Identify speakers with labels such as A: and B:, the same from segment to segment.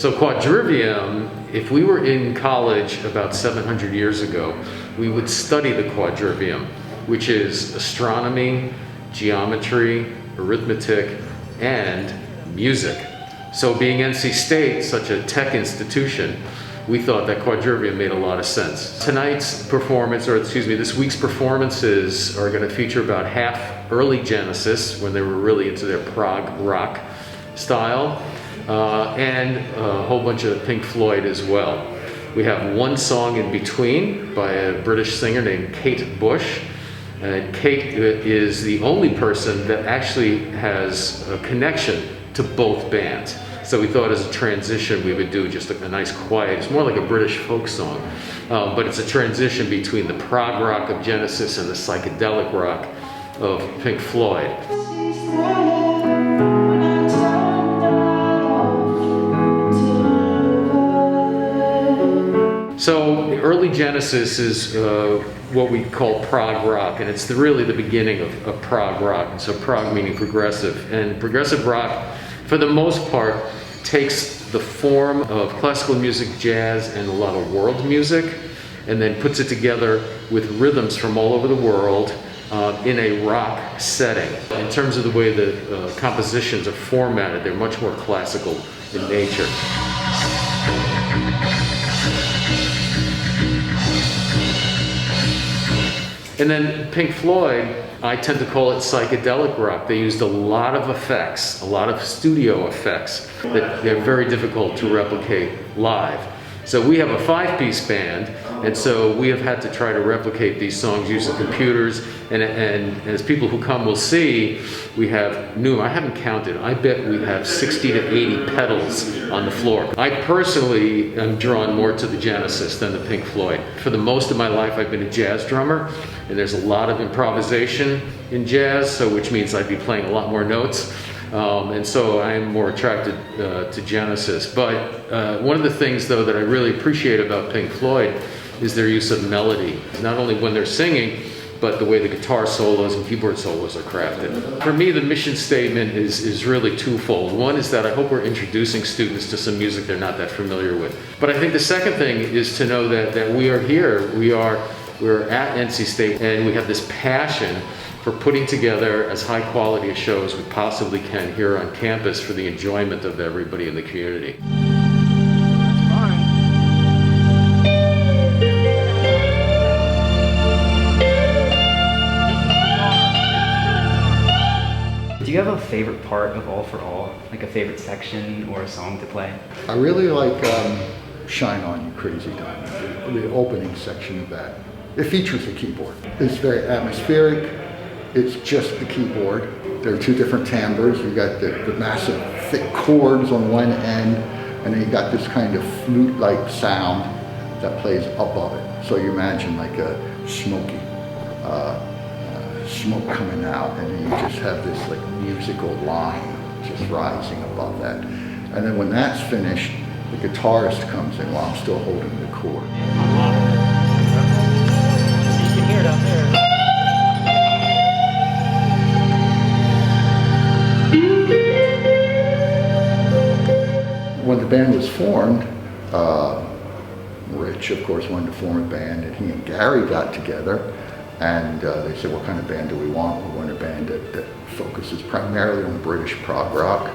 A: So Quadrivium, if we were in college about 700 years ago, we would study the Quadrivium, which is astronomy, geometry, arithmetic, and music. So being NC State, such a tech institution, we thought that Quadrivium made a lot of sense. Tonight's performance, or excuse me, this week's performances are going to feature about half early Genesis, when they were really into their prog rock style, and a whole bunch of Pink Floyd as well. We have one song in between by a British singer named Kate Bush. And Kate is the only person that actually has a connection to both bands. So we thought as a transition we would do just a nice quiet, it's more like a British folk song, but it's a transition between the prog rock of Genesis and the psychedelic rock of Pink Floyd. So early Genesis is what we call prog rock, and it's really the beginning of prog rock. And so prog meaning progressive, and progressive rock, for the most part, takes the form of classical music, jazz, and a lot of world music, and then puts it together with rhythms from all over the world in a rock setting. In terms of the way the compositions are formatted, they're much more classical in nature. And then Pink Floyd, I tend to call it psychedelic rock. They used a lot of effects, a lot of studio effects that they're very difficult to replicate live. So we have a 5-piece band, and so we have had to try to replicate these songs using computers, and as people who come will see, we have I haven't counted, I bet we have 60 to 80 pedals on the floor. I personally am drawn more to the Genesis than the Pink Floyd. For the most of my life I've been a jazz drummer, and there's a lot of improvisation in jazz, so which means I'd be playing a lot more notes. And so I'm more attracted to Genesis. But one of the things, though, that I really appreciate about Pink Floyd is their use of melody. Not only when they're singing, but the way the guitar solos and keyboard solos are crafted. For me, the mission statement is really twofold. One is that I hope we're introducing students to some music they're not that familiar with. But I think the second thing is to know that we are here. We're at NC State, and we have this passion for putting together as high quality a show as we possibly can here on campus for the enjoyment of everybody in the community.
B: Do you have a favorite part of All for All? Like a favorite section or a song to play?
C: I really like Shine On You Crazy Diamond, the opening section of that. It features a keyboard. It's very atmospheric. It's just the keyboard. There are two different timbres. You got the massive thick chords on one end, and then you got this kind of flute-like sound that plays above it. So you imagine like a smoky smoke coming out, and then you just have this like musical line just rising above that. And then when that's finished, the guitarist comes in while I'm still holding the chord.
B: You can hear it out there.
C: When the band was formed, Rich, of course, wanted to form a band, and he and Gary got together, and they said, what kind of band do we want? We want a band that focuses primarily on British prog rock,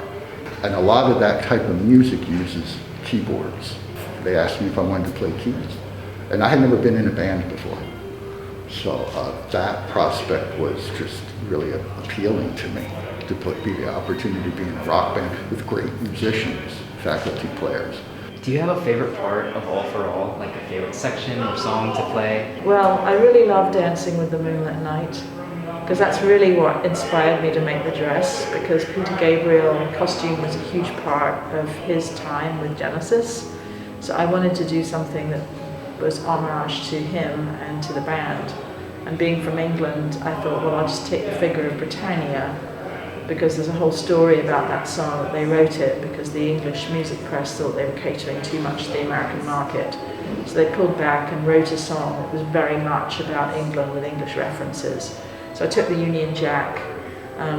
C: and a lot of that type of music uses keyboards. They asked me if I wanted to play keys, and I had never been in a band before, so that prospect was just really appealing to me, to be the opportunity to be in a rock band with great musicians, faculty players.
B: Do you have a favorite part of All for All, like a favorite section or song to play?
D: Well, I really love Dancing with the Moonlit Night, because that's really what inspired me to make the dress, because Peter Gabriel costume was a huge part of his time with Genesis. So I wanted to do something that was homage to him and to the band. And being from England, I thought, well, I'll just take the figure of Britannia, because there's a whole story about that song that they wrote it because the English music press thought they were catering too much to the American market. So they pulled back and wrote a song that was very much about England with English references. So I took the Union Jack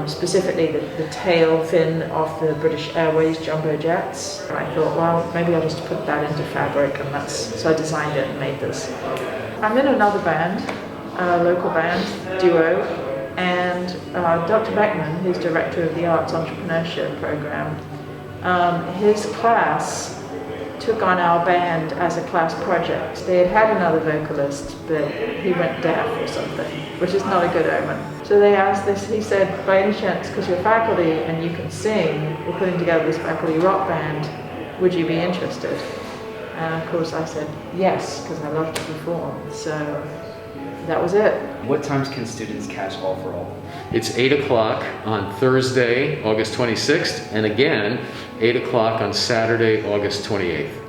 D: specifically the tail fin of the British Airways jumbo jets. And I thought, well, maybe I'll just put that into fabric, and so I designed it and made this. I'm in another band, a local band, duo, and Dr. Beckman, who's director of the Arts Entrepreneurship Program, his class took on our band as a class project. They had another vocalist, but he went deaf or something, which is not a good omen. So they asked this, he said, by any chance, because you're faculty and you can sing, we're putting together this faculty rock band, would you be interested? And of course I said yes, because I love to perform. So that was it.
B: What times can students catch All for All?
A: It's 8 o'clock on Thursday, August 26th, and again, 8 o'clock on Saturday, August 28th.